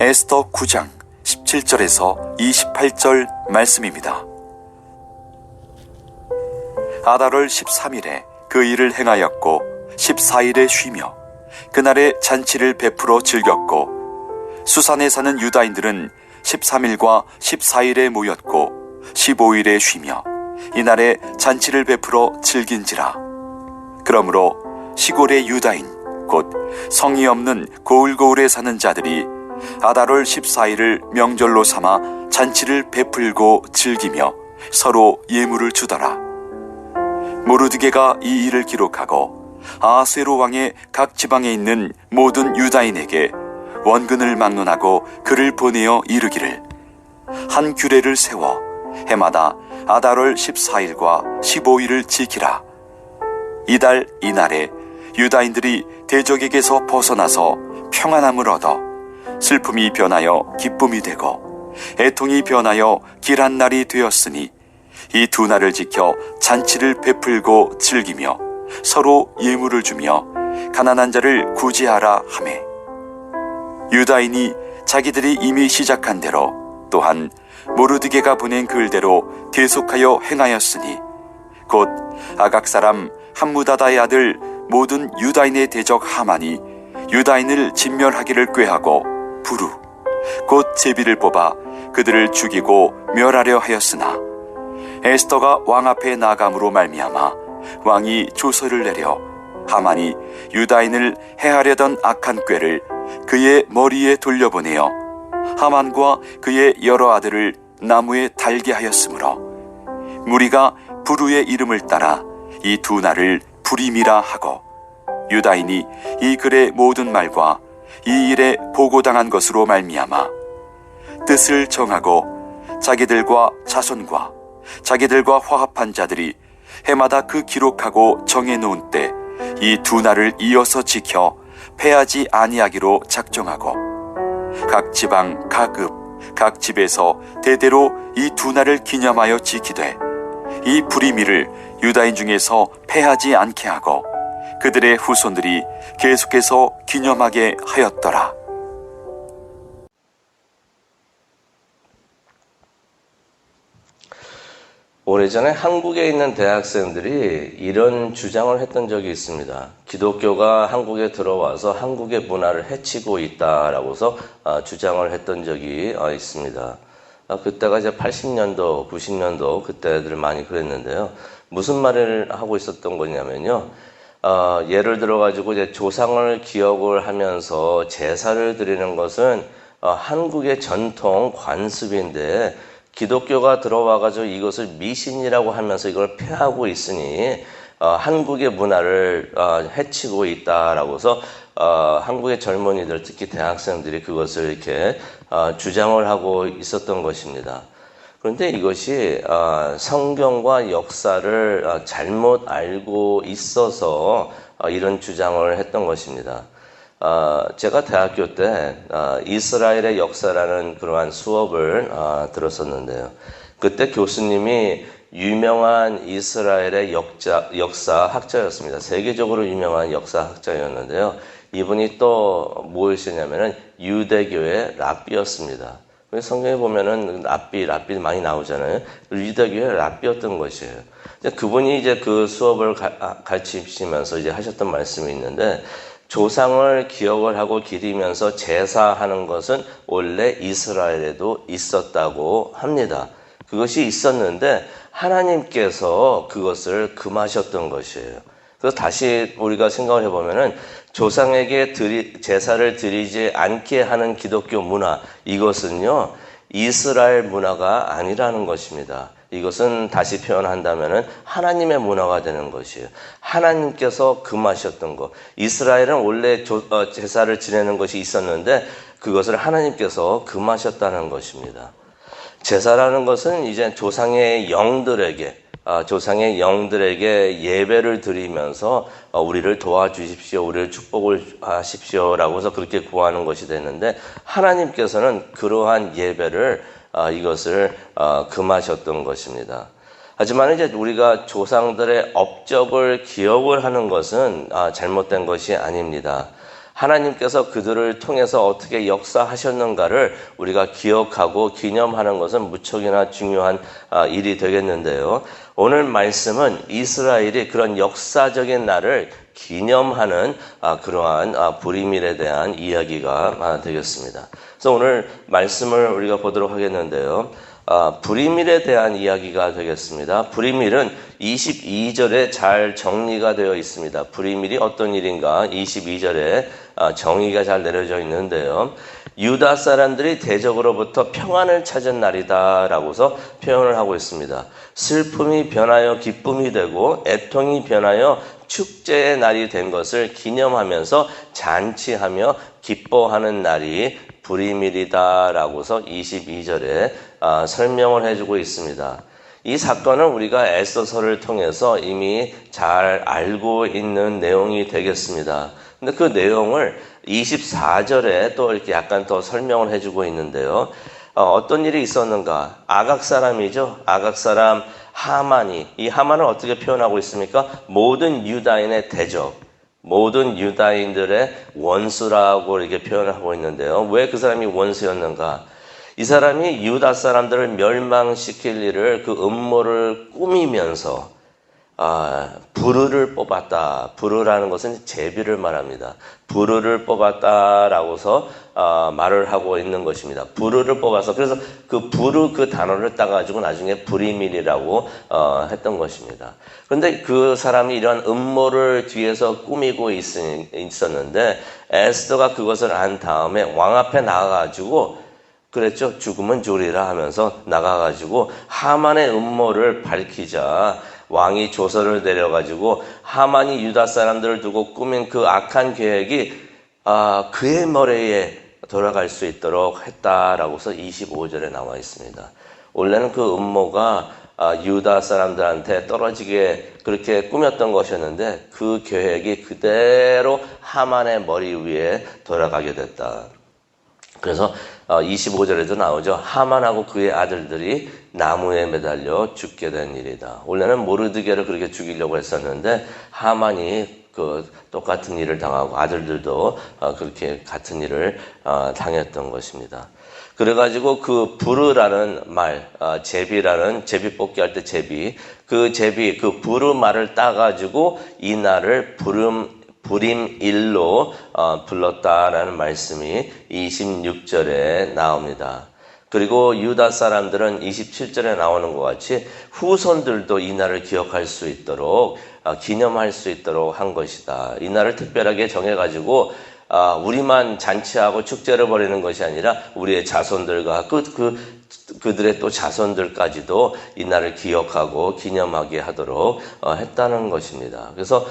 에스더 9장 17절에서 28절 말씀입니다. 아달월 13일에 그 일을 행하였고 14일에 쉬며 그날에 잔치를 베풀어 즐겼고 수산에 사는 유다인들은 13일과 14일에 모였고 15일에 쉬며 이날에 잔치를 베풀어 즐긴지라. 그러므로 시골의 유다인 곧 성이 없는 고을고을에 사는 자들이 아달월 14일을 명절로 삼아 잔치를 베풀고 즐기며 서로 예물을 주더라. 모르드게가 이 일을 기록하고 아하수에로 왕의 각 지방에 있는 모든 유다인에게 원근을 막론하고 글을 보내어 이르기를, 한 규례를 세워 해마다 아달월 14일과 15일을 지키라. 이달 이날에 유다인들이 대적에게서 벗어나서 평안함을 얻어 슬픔이 변하여 기쁨이 되고 애통이 변하여 길한 날이 되었으니 이 두 날을 지켜 잔치를 베풀고 즐기며 서로 예물을 주며 가난한 자를 구제하라 하매, 유다인이 자기들이 이미 시작한 대로 또한 모르드게가 보낸 글대로 계속하여 행하였으니 곧 아각 사람 함무다다의 아들 모든 유다인의 대적 하만이 유다인을 진멸하기를 꾀하고 부루 곧 제비를 뽑아 그들을 죽이고 멸하려 하였으나 에스더가 왕 앞에 나감으로 말미암아 왕이 조서를 내려 하만이 유다인을 해하려던 악한 꾀를 그의 머리에 돌려보내어 하만과 그의 여러 아들을 나무에 달게 하였으므로 무리가 부루의 이름을 따라 이 두 날을 부림이라 하고, 유다인이 이 글의 모든 말과 이 일에 보고당한 것으로 말미암아 뜻을 정하고 자기들과 자손과 자기들과 화합한 자들이 해마다 그 기록하고 정해놓은 때 이 두 날을 이어서 지켜 패하지 아니하기로 작정하고 각 지방 각 읍 각 집에서 대대로 이 두 날을 기념하여 지키되 이 부리미를 유다인 중에서 패하지 않게 하고 그들의 후손들이 계속해서 기념하게 하였더라. 오래전에 한국에 있는 대학생들이 이런 주장을 했던 적이 있습니다. 기독교가 한국에 들어와서 한국의 문화를 해치고 있다라고서 주장을 했던 적이 있습니다. 그때가 이제 80년도, 90년도 그때들 많이 그랬는데요. 무슨 말을 하고 있었던 거냐면요. 예를 들어가지고 이제 조상을 기억을 하면서 제사를 드리는 것은 한국의 전통 관습인데 기독교가 들어와가지고 이것을 미신이라고 하면서 이걸 폐하고 있으니 한국의 문화를 해치고 있다라고서 한국의 젊은이들, 특히 대학생들이 그것을 이렇게 주장을 하고 있었던 것입니다. 그런데 이것이 성경과 역사를 잘못 알고 있어서 이런 주장을 했던 것입니다. 제가 대학교 때 이스라엘의 역사라는 그러한 수업을 들었었는데요. 그때 교수님이 유명한 이스라엘의 역사학자였습니다. 세계적으로 유명한 역사학자였는데요. 이분이 또 무엇이냐면은 유대교의 랍비였습니다. 성경에 보면은 랍비 많이 나오잖아요. 유대교의 랍비였던 것이에요. 그분이 이제 그 수업을 가르치시면서 이제 하셨던 말씀이 있는데, 조상을 기억을 하고 기리면서 제사하는 것은 원래 이스라엘에도 있었다고 합니다. 그것이 있었는데 하나님께서 그것을 금하셨던 것이에요. 그래서 다시 우리가 생각을 해보면은 조상에게 제사를 드리지 않게 하는 기독교 문화, 이것은요 이스라엘 문화가 아니라는 것입니다. 이것은 다시 표현한다면은 하나님의 문화가 되는 것이에요. 하나님께서 금하셨던 것. 이스라엘은 원래 제사를 지내는 것이 있었는데 그것을 하나님께서 금하셨다는 것입니다. 제사라는 것은 이제 조상의 영들에게 예배를 드리면서 우리를 도와주십시오, 우리를 축복을 하십시오라고 해서 그렇게 구하는 것이 되는데, 하나님께서는 그러한 예배를 이것을 금하셨던 것입니다. 하지만 이제 우리가 조상들의 업적을 기억을 하는 것은 잘못된 것이 아닙니다. 하나님께서 그들을 통해서 어떻게 역사하셨는가를 우리가 기억하고 기념하는 것은 무척이나 중요한 일이 되겠는데요. 오늘 말씀은 이스라엘이 그런 역사적인 날을 기념하는 그러한 불임일에 대한 이야기가 되겠습니다. 그래서 오늘 말씀을 우리가 보도록 하겠는데요. 불임일에 대한 이야기가 되겠습니다. 불임일은 22절에 잘 정리가 되어 있습니다. 불임일이 어떤 일인가 22절에 정의가 잘 내려져 있는데요. 유다 사람들이 대적으로부터 평안을 찾은 날이다라고서 표현을 하고 있습니다. 슬픔이 변하여 기쁨이 되고 애통이 변하여 축제의 날이 된 것을 기념하면서 잔치하며 기뻐하는 날이 불임일이다라고서 22절에 설명을 해주고 있습니다. 이 사건은 우리가 에스더서를 통해서 이미 잘 알고 있는 내용이 되겠습니다. 근데 그 내용을 24절에 또 이렇게 약간 더 설명을 해주고 있는데요. 어떤 일이 있었는가? 아각 사람이죠. 아각 사람 하만이, 이 하만을 어떻게 표현하고 있습니까? 모든 유다인의 대적, 모든 유다인들의 원수라고 이렇게 표현을 하고 있는데요. 왜 그 사람이 원수였는가? 이 사람이 유다 사람들을 멸망시킬 일을 그 음모를 꾸미면서 부르를 뽑았다. 부르라는 것은 제비를 말합니다. 부르를 뽑았다라고서 말을 하고 있는 것입니다. 부르를 뽑아서 그래서 그 부르 그 단어를 따가지고 나중에 불임일이라고 했던 것입니다. 그런데 그 사람이 이런 음모를 뒤에서 꾸미고 있었는데 에스더가 그것을 안 다음에 왕 앞에 나가가지고 그랬죠. 죽으면 주리라 하면서 나가가지고 하만의 음모를 밝히자 왕이 조서를 내려가지고 하만이 유다 사람들을 두고 꾸민 그 악한 계획이 그의 머리에 돌아갈 수 있도록 했다라고서 25절에 나와 있습니다. 원래는 그 음모가 유다 사람들한테 떨어지게 그렇게 꾸몄던 것이었는데 그 계획이 그대로 하만의 머리 위에 돌아가게 됐다. 그래서 25절에도 나오죠. 하만하고 그의 아들들이 나무에 매달려 죽게 된 일이다. 원래는 모르드게를 그렇게 죽이려고 했었는데 하만이 그 똑같은 일을 당하고 아들들도 그렇게 같은 일을 당했던 것입니다. 그래가지고 그 부르라는 말, 제비라는 제비 뽑기 할 때 제비, 그 부르 말을 따가지고 이 날을 불임일로 불렀다라는 말씀이 26절에 나옵니다. 그리고 유다 사람들은 27절에 나오는 것 같이 후손들도 이 날을 기억할 수 있도록 기념할 수 있도록 한 것이다. 이 날을 특별하게 정해가지고 우리만 잔치하고 축제를 벌이는 것이 아니라 우리의 자손들과 그들의 또 자손들까지도 이 날을 기억하고 기념하게 하도록 했다는 것입니다. 그래서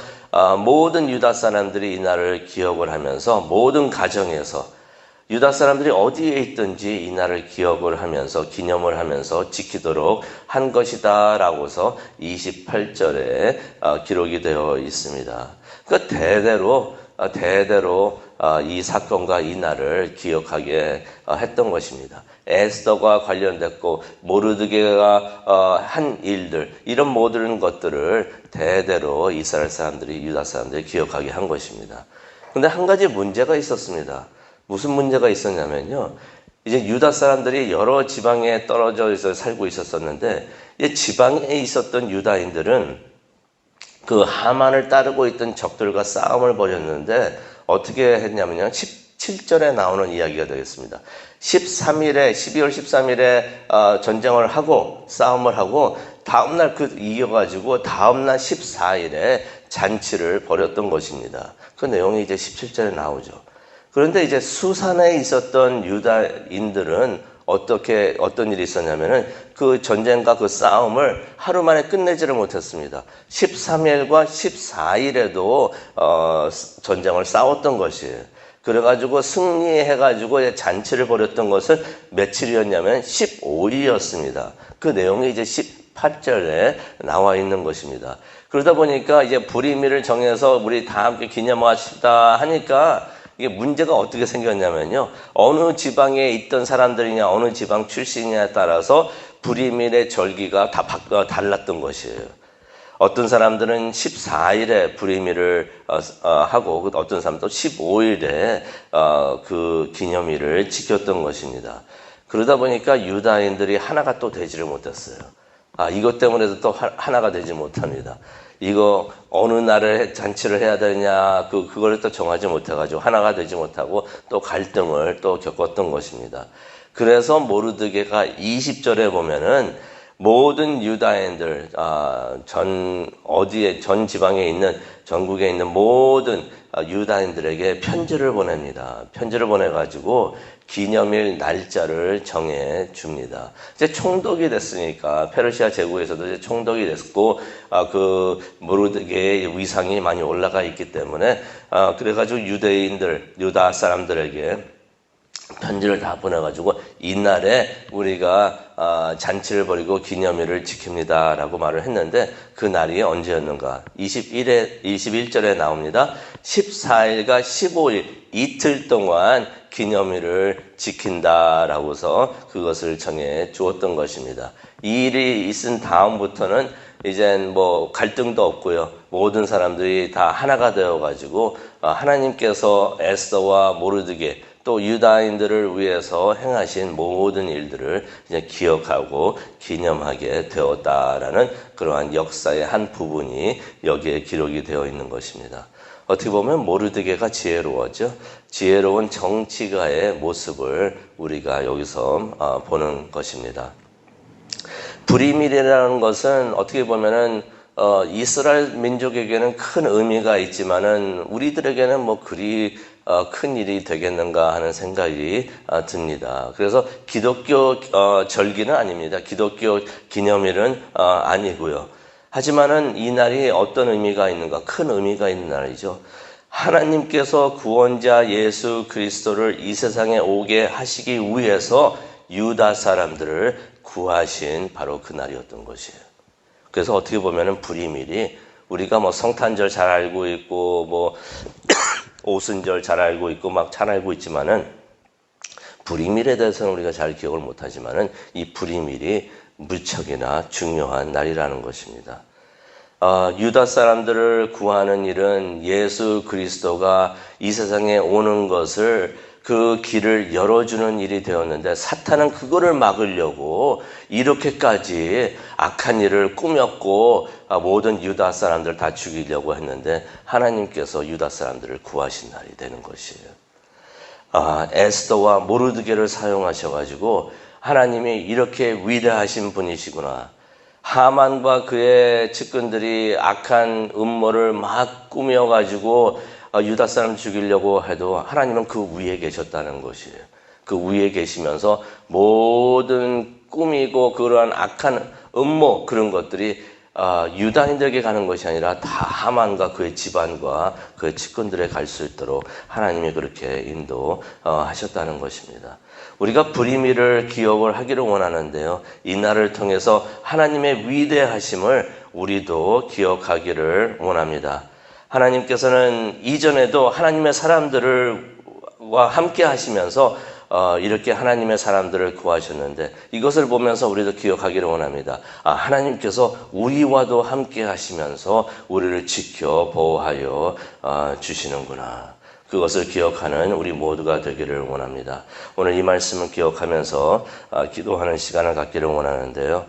모든 유다 사람들이 이 날을 기억을 하면서 모든 가정에서 유다 사람들이 어디에 있든지 이 날을 기억을 하면서 기념을 하면서 지키도록 한 것이다 라고서 28절에 기록이 되어 있습니다. 그 대대로 이 사건과 이 날을 기억하게 했던 것입니다. 에스더가 관련됐고 모르드게가 한 일들 이런 모든 것들을 대대로 이스라엘 사람들이 유다 사람들이 기억하게 한 것입니다. 그런데 한 가지 문제가 있었습니다. 무슨 문제가 있었냐면요. 이제 유다 사람들이 여러 지방에 떨어져 있어 살고 있었는데 이제 지방에 있었던 유다인들은 그 하만을 따르고 있던 적들과 싸움을 벌였는데 어떻게 했냐면요. 17절에 나오는 이야기가 되겠습니다. 12월 13일에 전쟁을 하고 싸움을 하고 다음날 이어가지고 다음날 14일에 잔치를 벌였던 것입니다. 그 내용이 이제 17절에 나오죠. 그런데 이제 수산에 있었던 유다인들은 어떤 일이 있었냐면은 그 전쟁과 그 싸움을 하루 만에 끝내지를 못했습니다. 13일과 14일에도 전쟁을 싸웠던 것이에요. 그래가지고 승리해가지고 잔치를 벌였던 것은 며칠이었냐면 15일이었습니다. 그 내용이 이제 18절에 나와 있는 것입니다. 그러다 보니까 이제 불임일을 정해서 우리 다 함께 기념합시다 하니까 이게 문제가 어떻게 생겼냐면요. 어느 지방에 있던 사람들이냐, 어느 지방 출신이냐에 따라서 불임일의 절기가 다 달랐던 것이에요. 어떤 사람들은 14일에 불임일을 하고 어떤 사람도 15일에 그 기념일을 지켰던 것입니다. 그러다 보니까 유다인들이 하나가 또 되지를 못했어요. 이것 때문에도 또 하나가 되지 못합니다. 이거 어느 날에 잔치를 해야 되냐 그걸 또 정하지 못해가지고 하나가 되지 못하고 또 갈등을 또 겪었던 것입니다. 그래서 모르드게가 20절에 보면은 모든 유다인들 전 지방에 있는 전국에 있는 모든 유다인들에게 편지를 보냅니다. 편지를 보내가지고 기념일 날짜를 정해 줍니다. 이제 총독이 됐으니까 페르시아 제국에서도 이제 총독이 됐고 그 모르드게의 위상이 많이 올라가 있기 때문에 그래가지고 유다 사람들에게 편지를 다 보내가지고 이날에 우리가 잔치를 벌이고 기념일을 지킵니다 라고 말을 했는데 그 날이 언제였는가? 21절에 나옵니다. 14일과 15일 이틀 동안 기념일을 지킨다라고서 그것을 정해 주었던 것입니다. 이 일이 있은 다음부터는 이젠 뭐 갈등도 없고요. 모든 사람들이 다 하나가 되어가지고 하나님께서 에스더와 모르드게 또 유다인들을 위해서 행하신 모든 일들을 이제 기억하고 기념하게 되었다라는 그러한 역사의 한 부분이 여기에 기록이 되어 있는 것입니다. 어떻게 보면 모르드게가 지혜로웠죠. 지혜로운 정치가의 모습을 우리가 여기서 보는 것입니다. 불임일이라는 것은 어떻게 보면은 이스라엘 민족에게는 큰 의미가 있지만은 우리들에게는 뭐 그리 큰 일이 되겠는가 하는 생각이 듭니다. 그래서 기독교 절기는 아닙니다. 기독교 기념일은 아니고요. 하지만은 이 날이 어떤 의미가 있는가? 큰 의미가 있는 날이죠. 하나님께서 구원자 예수 그리스도를 이 세상에 오게 하시기 위해서 유다 사람들을 구하신 바로 그 날이었던 것이에요. 그래서 어떻게 보면은 불임일이 우리가 뭐 성탄절 잘 알고 있고 뭐 오순절 잘 알고 있고 막 잘 알고 있지만은 불임일에 대해서는 우리가 잘 기억을 못하지만은 이 불임일이 무척이나 중요한 날이라는 것입니다. 유다 사람들을 구하는 일은 예수 그리스도가 이 세상에 오는 것을 그 길을 열어주는 일이 되었는데 사탄은 그거를 막으려고 이렇게까지 악한 일을 꾸몄고 모든 유다 사람들을 다 죽이려고 했는데 하나님께서 유다 사람들을 구하신 날이 되는 것이에요. 에스더와 모르드게를 사용하셔가지고 하나님이 이렇게 위대하신 분이시구나. 하만과 그의 측근들이 악한 음모를 막 꾸며가지고 유다 사람 죽이려고 해도 하나님은 그 위에 계셨다는 것이에요. 그 위에 계시면서 모든 꾸미고 그러한 악한 음모 그런 것들이 유다인들에게 가는 것이 아니라 다 하만과 그의 집안과 그의 측근들에 갈 수 있도록 하나님이 그렇게 인도하셨다는 것입니다. 우리가 불임일을 기억을 하기를 원하는데요. 이 날을 통해서 하나님의 위대하심을 우리도 기억하기를 원합니다. 하나님께서는 이전에도 하나님의 사람들과 함께 하시면서 이렇게 하나님의 사람들을 구하셨는데 이것을 보면서 우리도 기억하기를 원합니다. 하나님께서 우리와도 함께 하시면서 우리를 지켜 보호하여 주시는구나. 그것을 기억하는 우리 모두가 되기를 원합니다. 오늘 이 말씀을 기억하면서 기도하는 시간을 갖기를 원하는데요.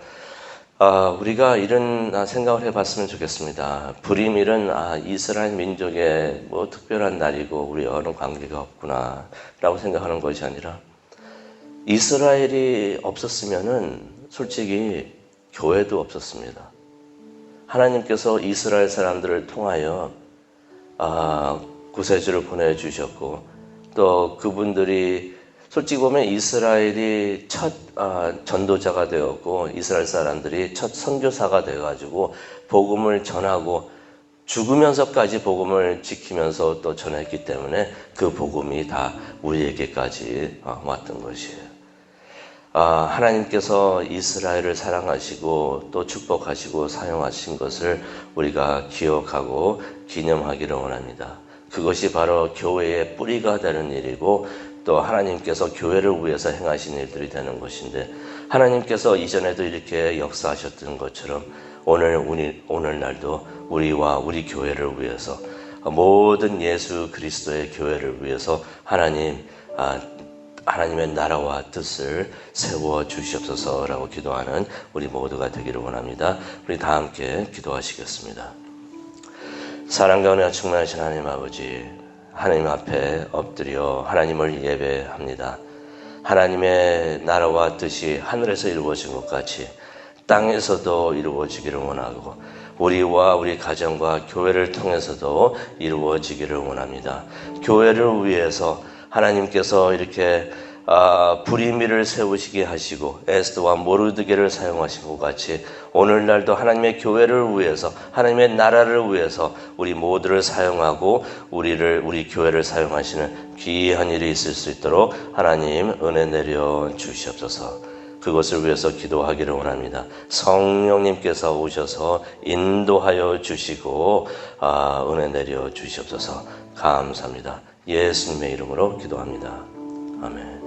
우리가 이런 생각을 해봤으면 좋겠습니다. 불임일은 이스라엘 민족의 뭐 특별한 날이고 우리와는 관계가 없구나 라고 생각하는 것이 아니라 이스라엘이 없었으면은 솔직히 교회도 없었습니다. 하나님께서 이스라엘 사람들을 통하여 구세주를 보내주셨고 또 그분들이 솔직히 보면 이스라엘이 첫 전도자가 되었고 이스라엘 사람들이 첫 선교사가 되어가지고 복음을 전하고 죽으면서까지 복음을 지키면서 또 전했기 때문에 그 복음이 다 우리에게까지 왔던 것이에요. 하나님께서 이스라엘을 사랑하시고 또 축복하시고 사용하신 것을 우리가 기억하고 기념하기를 원합니다. 그것이 바로 교회의 뿌리가 되는 일이고 또 하나님께서 교회를 위해서 행하신 일들이 되는 것인데 하나님께서 이전에도 이렇게 역사하셨던 것처럼 오늘날도 우리와 우리 교회를 위해서 모든 예수 그리스도의 교회를 위해서 하나님의 나라와 뜻을 세워 주시옵소서라고 기도하는 우리 모두가 되기를 원합니다. 우리 다 함께 기도하시겠습니다. 사랑과 은혜가 충만하신 하나님 아버지, 하나님 앞에 엎드려 하나님을 예배합니다. 하나님의 나라와 뜻이 하늘에서 이루어진 것 같이 땅에서도 이루어지기를 원하고 우리와 우리 가정과 교회를 통해서도 이루어지기를 원합니다. 교회를 위해서 하나님께서 이렇게 불의미를 세우시게 하시고 에스더와 모르드게를 사용하신 것 같이 오늘날도 하나님의 교회를 위해서 하나님의 나라를 위해서 우리 모두를 사용하고 우리 교회를 사용하시는 귀한 일이 있을 수 있도록 하나님 은혜 내려 주시옵소서. 그것을 위해서 기도하기를 원합니다. 성령님께서 오셔서 인도하여 주시고 은혜 내려 주시옵소서. 감사합니다. 예수님의 이름으로 기도합니다. 아멘.